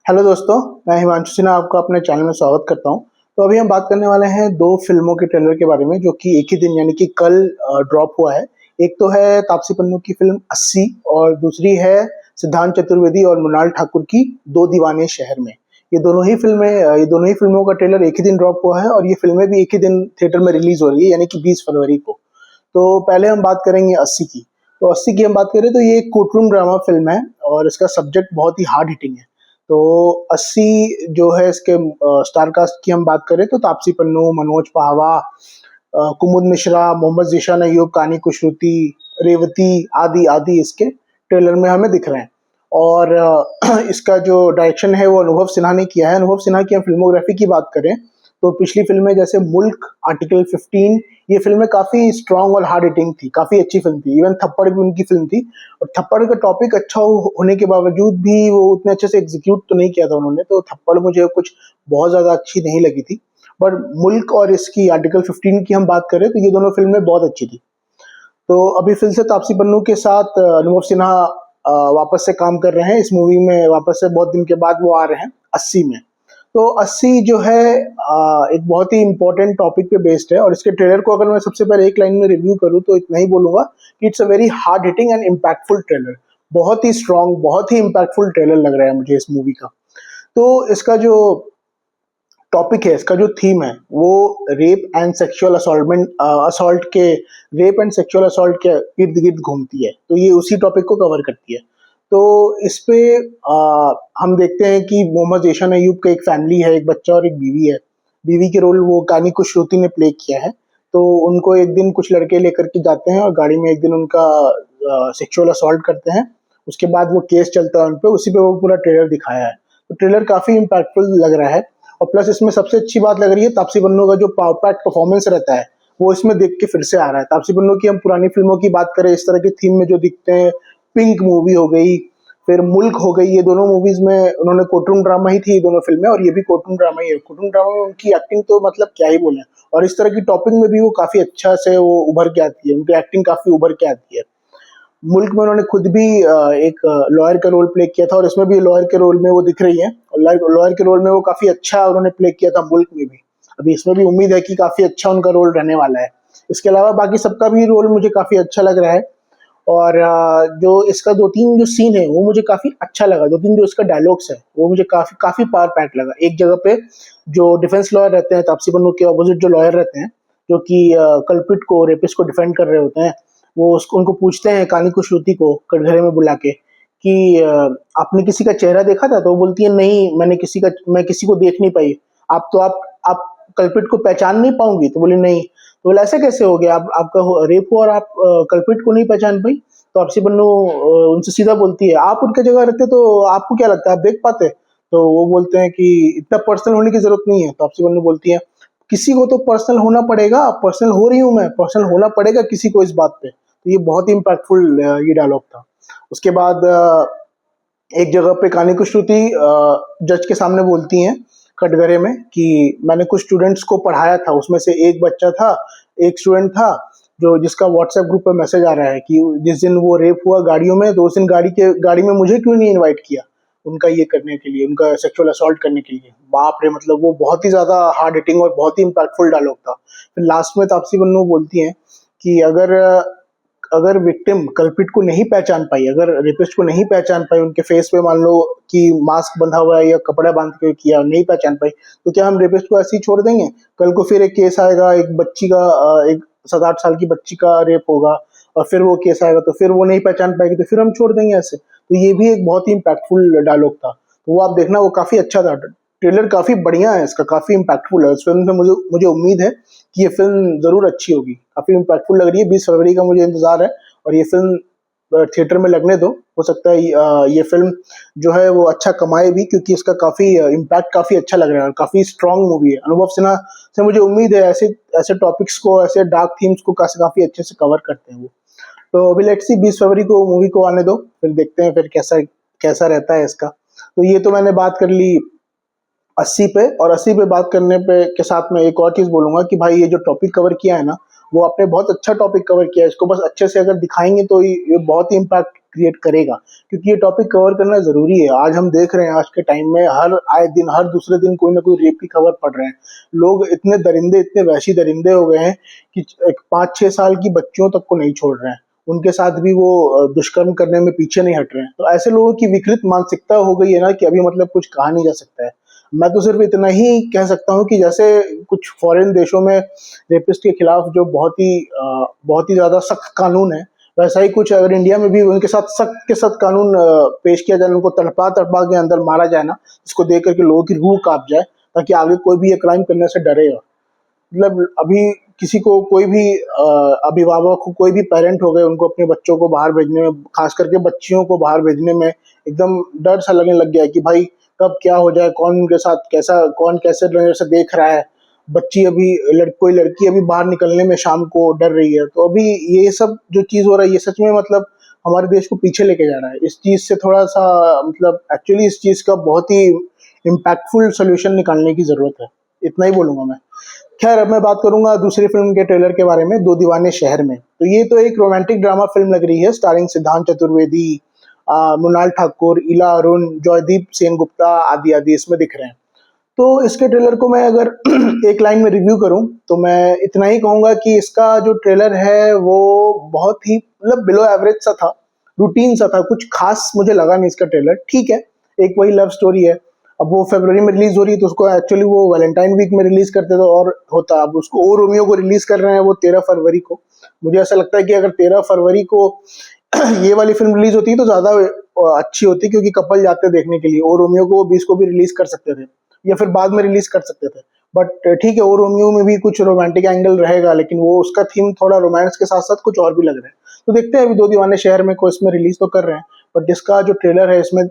Hello दोस्तों, मैं हिमांशु सिन्हा आपका अपने चैनल में स्वागत करता हूं। तो अभी हम बात करने वाले हैं दो फिल्मों के ट्रेलर के बारे में जो कि एक ही दिन यानी कि कल ड्रॉप हुआ है। एक तो है तापसी पन्नू की फिल्म 80 और दूसरी है सिद्धांत चतुर्वेदी और मृणाल ठाकुर की दो दीवाने शहर में। ये दोनों ही फिल्मों का ट्रेलर एक ही दिन ड्रॉप हुआ है और ये फिल्में भी एक ही दिन थिएटर में रिलीज हो रही है यानी कि 20 फरवरी को। तो पहले हम बात करेंगे 80 की। तो 80 की हम बात करें तो ये एक कोर्टरूम ड्रामा फिल्म है और इसका सब्जेक्ट बहुत ही हार्ड हिटिंग है। तो 80 जो है इसके स्टार कास्ट की हम बात करें तो तापसी पन्नू, मनोज पाहवा, कुमुद मिश्रा, मोहम्मद जीशान अय्यूब, कानी कुशरुती, रेवती आदि आदि इसके ट्रेलर में हमें दिख रहे हैं। और इसका जो डायरेक्शन है वो अनुभव सिन्हा ने किया है। अनुभव सिन्हा की हम फिल्मोग्राफी की बात करें तो पिछली फिल्में जैसे मुल्क, आर्टिकल 15, ये फिल्में काफी स्ट्रांग और हार्ड हिटिंग थी, काफी अच्छी फिल्म थी। इवन थप्पड़ भी उनकी फिल्म थी और थप्पड़ का टॉपिक अच्छा होने के बावजूद भी वो उतने अच्छे से एग्जीक्यूट तो नहीं किया था उन्होंने। तो थप्पड़ मुझे कुछ बहुत ज्यादा अच्छी नहीं लगी थी। पर मुल्क और इसकी आर्टिकल 15 की हम बात करें तो ये दोनों फिल्में बहुत अच्छी थी। तो अभी फिर से तापसी पन्नू के साथ अनुभव सिन्हा वापस से काम कर रहे हैं इस मूवी में। वापस से बहुत दिन के बाद वो आ रहे हैं 80 में। तो 80 जो है एक बहुत ही इंपॉर्टेंट टॉपिक पे बेस्ड है और इसके ट्रेलर को अगर मैं सबसे पहले एक लाइन में रिव्यू करूँ तो इतना ही बोलूंगा कि it's a very hard hitting and impactful trailer. बहुत ही स्ट्रांग, बहुत ही इम्पैक्टफुल ट्रेलर लग रहा है मुझे इस मूवी का। तो इसका जो टॉपिक है, इसका जो थीम है वो रेप एंड सेक्सुअल असॉल्ट के रेप एंड सेक्सुअल असॉल्ट के इर्द गिर्द घूमती है। तो ये उसी टॉपिक को कवर करती है। तो इस पे हम देखते हैं कि मोहम्मद जीशान अय्यूब का एक फैमिली है, एक बच्चा और एक बीवी है। बीवी के रोल वो कानी कुशरुती ने प्ले किया है। तो उनको एक दिन कुछ लड़के लेकर के जाते हैं और गाड़ी में एक दिन उनका सेक्सुअल असॉल्ट करते हैं। उसके बाद वो केस चलता है उन पे, उसी पे वो पूरा ट्रेलर दिखाया है। तो ट्रेलर काफी इम्पैक्टफुल लग रहा है। और प्लस इसमें सबसे अच्छी बात लग रही है तापसी पन्नू का जो पावर पैक परफॉर्मेंस रहता है वो इसमें देख के फिर से आ रहा है। तापसी पन्नू की हम पुरानी फिल्मों की बात करें इस तरह की थीम में जो दिखते हैं, पिंक मूवी हो गई, फिर मुल्क हो गई, ये दोनों मूवीज में उन्होंने कोर्टरूम ड्रामा ही थी ये दोनों फिल्में और ये भी कोर्टरूम ड्रामा ही है। कोर्टरूम ड्रामा में उनकी एक्टिंग तो मतलब क्या ही बोले। और इस तरह की टॉपिक में भी वो काफी अच्छा से वो उभर के आती है, उनकी एक्टिंग काफी उभर के आती है। मुल्क में उन्होंने खुद भी एक लॉयर का रोल प्ले किया था और इसमें भी लॉयर के रोल में वो दिख रही है और लॉयर के रोल में वो काफी अच्छा उन्होंने प्ले किया था मुल्क में भी। अभी इसमें भी उम्मीद है कि काफी अच्छा उनका रोल रहने वाला है। इसके अलावा बाकी सबका भी रोल मुझे काफी अच्छा लग रहा है। और जो इसका दो तीन जो सीन है वो मुझे काफी अच्छा लगा। दो तीन जो इसका डायलॉग्स है वो मुझे काफी काफी पावर पैक लगा। एक जगह पे जो डिफेंस लॉयर रहते हैं, तापसी पन्नू के अपोजिट जो लॉयर रहते हैं जो कि कल्प्रिट को, रेपिस्ट को डिफेंड कर रहे होते हैं, वो उसको उनको पूछते हैं कानी कुशरुती को कटघरे में बुला के कि आपने किसी का चेहरा देखा था? तो वो बोलती है नहीं, मैं किसी को देख नहीं पाई। आप कल्प्रिट को पहचान नहीं पाऊंगी? तो बोली नहीं। तो बोला ऐसे कैसे हो गया, आपका रेप हुआ और आप कल्प्रिट को नहीं पहचान पाई? तो तापसी पन्नू उनसे सीधा बोलती है आप उनके जगह रहते तो आपको क्या लगता है आप देख पाते? तो वो बोलते हैं कि इतना पर्सनल होने की जरूरत नहीं है। तो तापसी पन्नू बोलती है किसी को तो पर्सनल होना पड़ेगा, पर्सनल हो रही हूं मैं, पर्सनल होना पड़ेगा किसी को इस बात पे। तो ये बहुत ही इम्पैक्टफुल ये डायलॉग था। उसके बाद एक जगह पे कानी कुशरुती जज के सामने बोलती हैं कटघरे में कि मैंने कुछ स्टूडेंट्स को पढ़ाया था, उसमें से एक बच्चा था, एक स्टूडेंट था जो जिसका व्हाट्सएप ग्रुप पे मैसेज आ रहा है कि जिस दिन वो रेप हुआ गाड़ियों में तो उस दिन गाड़ी में मुझे क्यों नहीं इनवाइट किया उनका ये करने के लिए, उनका सेक्सुअल असॉल्ट करने के लिए। बाप रे, मतलब वो बहुत ही ज्यादा हार्ड हिटिंग और बहुत ही इम्पैक्टफुल डायलॉग था। फिर लास्ट में तापसी पन्नू बोलती हैं कि अगर विक्टिम कल्प्रिट को नहीं पहचान पाई, अगर रेपिस्ट को नहीं पहचान पाई, उनके फेस पे मान लो कि मास्क बंधा हुआ है या कपड़ा बांध के किया, नहीं पहचान पाई, तो क्या हम रेपिस्ट को ऐसे ही छोड़ देंगे? कल को फिर एक केस आएगा, एक बच्ची का एक 7-8 साल की बच्ची का रेप होगा और फिर वो केस आएगा तो फिर वो नहीं पहचान पाएगी तो फिर हम छोड़ देंगे ऐसे? तो ये भी एक बहुत ही इम्पैक्टफुल डायलॉग था। तो वो आप देखना, वो काफी अच्छा था। ट्रेलर काफी बढ़िया है इसका, काफी इम्पैक्टफुल है। इस फिल्म से मुझे मुझे उम्मीद है कि ये फिल्म जरूर अच्छी होगी। काफी इम्पैक्टफुल लग रही है। 20 फरवरी का मुझे इंतजार है और ये फिल्म थिएटर में लगने दो। हो सकता है ये फिल्म जो है वो अच्छा कमाए भी, क्योंकि इसका काफी इम्पैक्ट काफी अच्छा लग रहा है और काफी स्ट्रांग मूवी है। अनुभव सिन्हा से मुझे उम्मीद है ऐसे ऐसे टॉपिक्स को, ऐसे डार्क थीम्स को काफी अच्छे से कवर करते हैं वो। तो अभी लेट्स सी 20 फरवरी को मूवी को आने दो, फिर देखते हैं फिर कैसा कैसा रहता है इसका। तो ये तो मैंने बात कर ली 80 पे। और 80 पे बात करने पे के साथ में एक और चीज बोलूंगा कि भाई ये जो टॉपिक कवर किया है ना, वो आपने बहुत अच्छा टॉपिक कवर किया है। इसको बस अच्छे से अगर दिखाएंगे तो ये बहुत ही क्रिएट करेगा, क्योंकि ये टॉपिक कवर करना ज़रूरी है। आज हम देख रहे हैं, आज के टाइम में हर आए दिन, हर दूसरे दिन कोई ना कोई रेप की खबर पढ़ रहे हैं। लोग इतने दरिंदे, इतने वहशी दरिंदे हो गए हैं कि 5-6 साल की बच्चियों तक को नहीं छोड़ रहे हैं। उनके साथ भी वो दुष्कर्म करने में पीछे नहीं हट रहे हैं। तो ऐसे लोगों की विकृत मानसिकता हो गई है ना कि अभी मतलब कुछ कहा नहीं जा सकता है। मैं तो सिर्फ इतना ही कह सकता हूँ कि जैसे कुछ फॉरेन देशों में रेपिस्ट के खिलाफ जो बहुत ही ज़्यादा सख्त कानून है, वैसा ही कुछ अगर इंडिया में भी उनके साथ सख्त के सख्त कानून पेश किया जाए, उनको तड़पा के अंदर मारा जाए ना, इसको देख करके लोगों की रूह कांप जाए, ताकि आगे कोई भी ये क्राइम करने से डरेगा। मतलब अभी किसी को कोई भी अभिभावक को, कोई भी पेरेंट हो गए, उनको अपने बच्चों को बाहर भेजने में, खास करके बच्चियों को बाहर भेजने में एकदम डर सा लगने लग गया है कि भाई कब क्या हो जाए, कौन उनके साथ कैसा, कौन कैसे नजर से देख रहा है। बच्ची अभी कोई लड़की अभी बाहर निकलने में शाम को डर रही है। तो अभी ये सब जो चीज़ हो रहा है, ये सच में मतलब हमारे देश को पीछे लेके जा रहा है। इस चीज़ से थोड़ा सा मतलब एक्चुअली इस चीज़ का बहुत ही इम्पैक्टफुल सोल्यूशन निकालने की ज़रूरत है। इतना ही बोलूँगा मैं। खैर, अब मैं बात करूंगा दूसरी फिल्म के ट्रेलर के बारे में, दो दीवाने शहर में। तो ये तो एक रोमांटिक ड्रामा फिल्म लग रही है, स्टारिंग सिद्धांत चतुर्वेदी, मृणाल ठाकुर, इला अरुण, जॉयदीप सेनगुप्ता आदि आदि इसमें दिख रहे हैं। तो इसके ट्रेलर को मैं अगर एक लाइन में रिव्यू करूं तो मैं इतना ही कहूंगा कि इसका जो ट्रेलर है वो बहुत ही मतलब बिलो एवरेज सा था, रूटीन सा था, कुछ खास मुझे लगा नहीं इसका ट्रेलर। ठीक है, एक वही लव स्टोरी है। अब वो फरवरी में रिलीज हो रही है, तो उसको एक्चुअली वो वैलेंटाइन वीक में रिलीज करते तो और होता। अब उसको ओ रोमियो को रिलीज कर रहे हैं वो 13 फरवरी को। मुझे ऐसा लगता है कि अगर 13 फरवरी को ये वाली फिल्म रिलीज होती तो ज्यादा अच्छी होती, क्योंकि कपल जाते देखने के लिए। ओ रोमियो को 20 को भी रिलीज कर सकते थे, या फिर बाद में रिलीज कर सकते थे। बट ठीक है, ओ रोमियो में भी कुछ रोमांटिक एंगल रहेगा, लेकिन वो उसका थीम थोड़ा रोमांस के साथ साथ कुछ और भी लग रहा है। तो देखते हैं, अभी दो दीवाने शहर में को इसमें रिलीज तो कर रहे हैं, बट इसका जो ट्रेलर है इसमें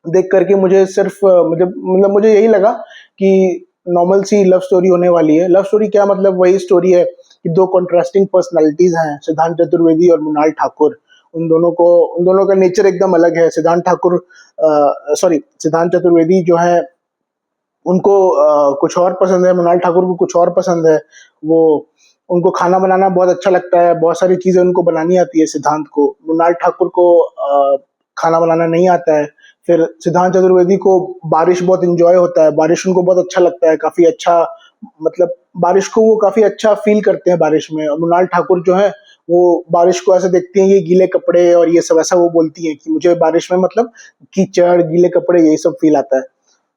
देख करके मुझे सिर्फ मुझे यही लगा कि नॉर्मल सी लव स्टोरी होने वाली है। लव स्टोरी क्या, मतलब वही स्टोरी है कि दो कॉन्ट्रास्टिंग पर्सनालिटीज हैं, सिद्धांत चतुर्वेदी और मृणाल ठाकुर। उन दोनों का नेचर एकदम अलग है। सिद्धांत चतुर्वेदी जो है उनको कुछ और पसंद है, मृणाल ठाकुर को कुछ और पसंद है। वो उनको खाना बनाना बहुत अच्छा लगता है, बहुत सारी चीजें उनको बनानी आती है सिद्धांत को। मृणाल ठाकुर को खाना बनाना नहीं आता है। फिर सिद्धांत चतुर्वेदी को बारिश बहुत इंजॉय होता है, बारिश उनको बहुत अच्छा लगता है, काफी अच्छा, मतलब बारिश को वो काफी अच्छा फील करते हैं बारिश में। और मृणाल ठाकुर जो है वो बारिश को ऐसे देखती हैं, ये गीले कपड़े और ये सब, ऐसा वो बोलती हैं कि मुझे बारिश में मतलब कीचड़, गीले कपड़े, यही सब फील आता है।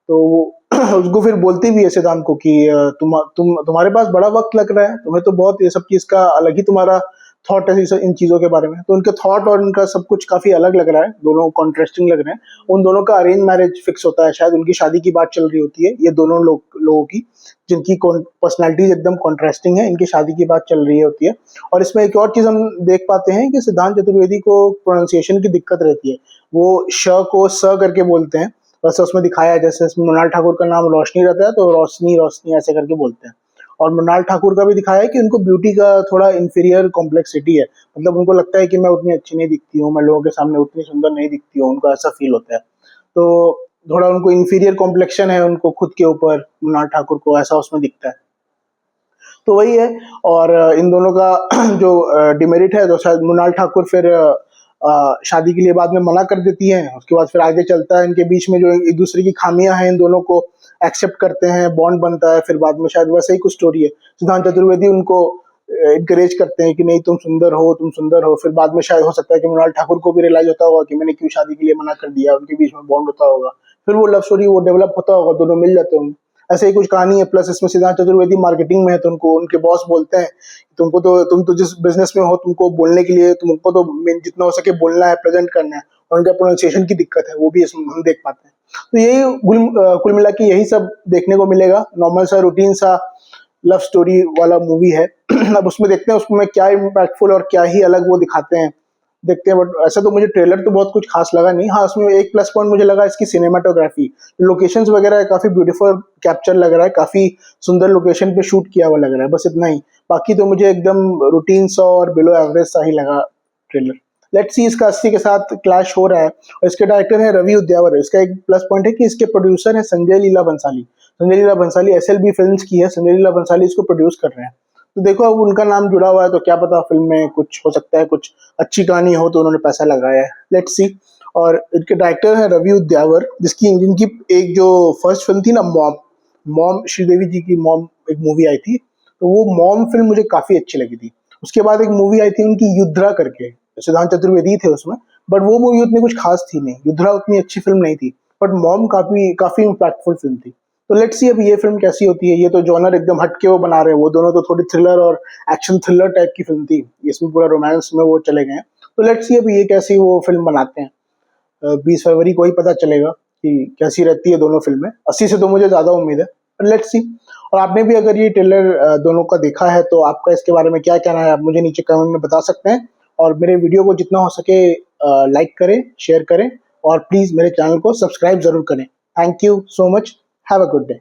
तो वो उसको फिर बोलती भी है सिद्धांत को कि तुम्हारे पास बड़ा वक्त लग रहा है, तुम्हें तो बहुत ये सब चीज का अलग ही तुम्हारा थॉट है इन चीजों के बारे में। तो उनके थॉट और उनका सब कुछ काफी अलग लग रहा है, दोनों कॉन्ट्रास्टिंग लग रहे हैं। उन दोनों का अरेंज मैरिज फिक्स होता है, शायद उनकी शादी की बात चल रही होती है। ये दोनों लोगों की, जिनकी पर्सनैलिटीज एकदम कॉन्ट्रास्टिंग है, इनकी शादी की बात चल रही होती है। और इसमें एक और चीज हम देख पाते हैं कि सिद्धांत चतुर्वेदी को प्रोनाउंसिएशन की दिक्कत रहती है। वो श को स करके बोलते हैं, वैसे उसमें दिखाया है। जैसे इसमें मृणाल ठाकुर का नाम रोशनी रहता है तो रोशनी रोशनी ऐसे करके बोलते हैं। और मृणाल ठाकुर का भी दिखाया है कि उनको ब्यूटी का थोड़ा इंफीरियर कॉम्प्लेक्सिटी है, मतलब उनको लगता है कि मैं उतनी अच्छी नहीं दिखती हूँ, मैं लोगों के सामने उतनी सुंदर नहीं दिखती हूँ, उनको ऐसा फील होता है। तो थोड़ा उनको इंफीरियर कॉम्प्लेक्शन है उनको खुद के ऊपर, मृणाल ठाकुर को ऐसा उसमें दिखता है। तो वही है। और इन दोनों का जो डिमेरिट है, तो शायद मृणाल ठाकुर फिर शादी के लिए बाद में मना कर देती हैं। उसके बाद फिर आगे चलता है इनके बीच में जो एक दूसरे की खामियां हैं, इन दोनों को एक्सेप्ट करते हैं, बॉन्ड बनता है। फिर बाद में शायद वैसे ही कुछ स्टोरी है। सिद्धांत चतुर्वेदी उनको इनकरेज करते हैं कि नहीं तुम सुंदर हो, तुम सुंदर हो। फिर बाद में शायद हो सकता है कि मृणाल ठाकुर को भी रियलाइज होता होगा कि मैंने क्यों शादी के लिए मना कर दिया, उनके बीच में बॉन्ड होता होगा। फिर वो लव स्टोरी वो डेवलप होता होगा, दोनों मिल जाते होंगे। ऐसे ही कुछ कहानी है। प्लस इसमें सिद्धांत चतुर्वेदी मार्केटिंग में है, तो उनको उनके बॉस बोलते हैं तुम तो जिस बिजनेस में हो, तुमको बोलने के लिए तुमको तो जितना हो सके बोलना है, प्रेजेंट करना है। और उनका प्रोनाउंसिएशन की दिक्कत है, वो भी इसमें हम देख पाते हैं। तो यही कुल मिला के यही सब देखने को मिलेगा। नॉर्मल सा रूटीन सा लव स्टोरी वाला मूवी है। अब उसमें देखते हैं उसमें क्या इम्पैक्टफुल और क्या ही अलग वो दिखाते हैं, देखते हैं। बट ऐसा तो मुझे ट्रेलर तो बहुत कुछ खास लगा नहीं। हाँ, उसमें एक प्लस पॉइंट मुझे लगा इसकी सिनेमाटोग्राफी, लोकेशंस वगैरह काफी ब्यूटीफुल कैप्चर लग रहा है, काफी सुंदर लोकेशन पे शूट किया हुआ लग रहा है, बस इतना ही। बाकी तो मुझे एकदम रूटीन सा और बिलो एवरेज सा ही लगा ट्रेलर। लेट्स सी, इसका 80 के साथ क्लैश हो रहा है। और इसके डायरेक्टर है रवि उद्यावर। इसका एक प्लस पॉइंट है कि इसके प्रोड्यूसर है संजय लीला बंसाली। संजय लीला बंसाली SLB फिल्म्स की है, संजय लीला बंसाली इसको प्रोड्यूस कर रहे हैं। तो देखो अब उनका नाम जुड़ा हुआ है तो क्या पता फिल्म में कुछ हो सकता है, कुछ अच्छी कहानी हो तो उन्होंने पैसा लगाया है, लेट्स सी। और इनके डायरेक्टर है रवि उद्यावर, जिनकी एक जो फर्स्ट फिल्म थी ना मॉम, मॉम श्रीदेवी जी की मॉम एक मूवी आई थी, तो वो मॉम फिल्म मुझे काफी अच्छी लगी थी। उसके बाद एक मूवी आई थी उनकी युद्रा करके, सिद्धांत चतुर्वेदी थे उसमें, बट वो मूवी उतनी कुछ खास थी नहीं, युद्रा उतनी अच्छी फिल्म नहीं थी, बट मॉम काफी काफी इम्पैक्टफुल फिल्म थी। तो लेट्स सी अब ये फिल्म कैसी होती है। ये तो जॉनर एकदम हटके वो बना रहे हैं, वो दोनों तो थोड़ी थ्रिलर और एक्शन थ्रिलर टाइप की फिल्म थी, इसमें पूरा रोमांस में वो चले गए हैं। तो लेट्स सी अब ये कैसी वो फिल्म बनाते हैं। 20 फरवरी को ही पता चलेगा कि कैसी रहती है दोनों फिल्में। 80 से तो मुझे ज्यादा उम्मीद है, लेट्स सी। और आपने भी अगर ये ट्रेलर दोनों का देखा है तो आपका इसके बारे में क्या कहना है, आप मुझे नीचे कमेंट में बता सकते हैं। और मेरे वीडियो को जितना हो सके लाइक करें, शेयर करें, और प्लीज मेरे चैनल को सब्सक्राइब जरूर करें। Thank you so much, have a good day.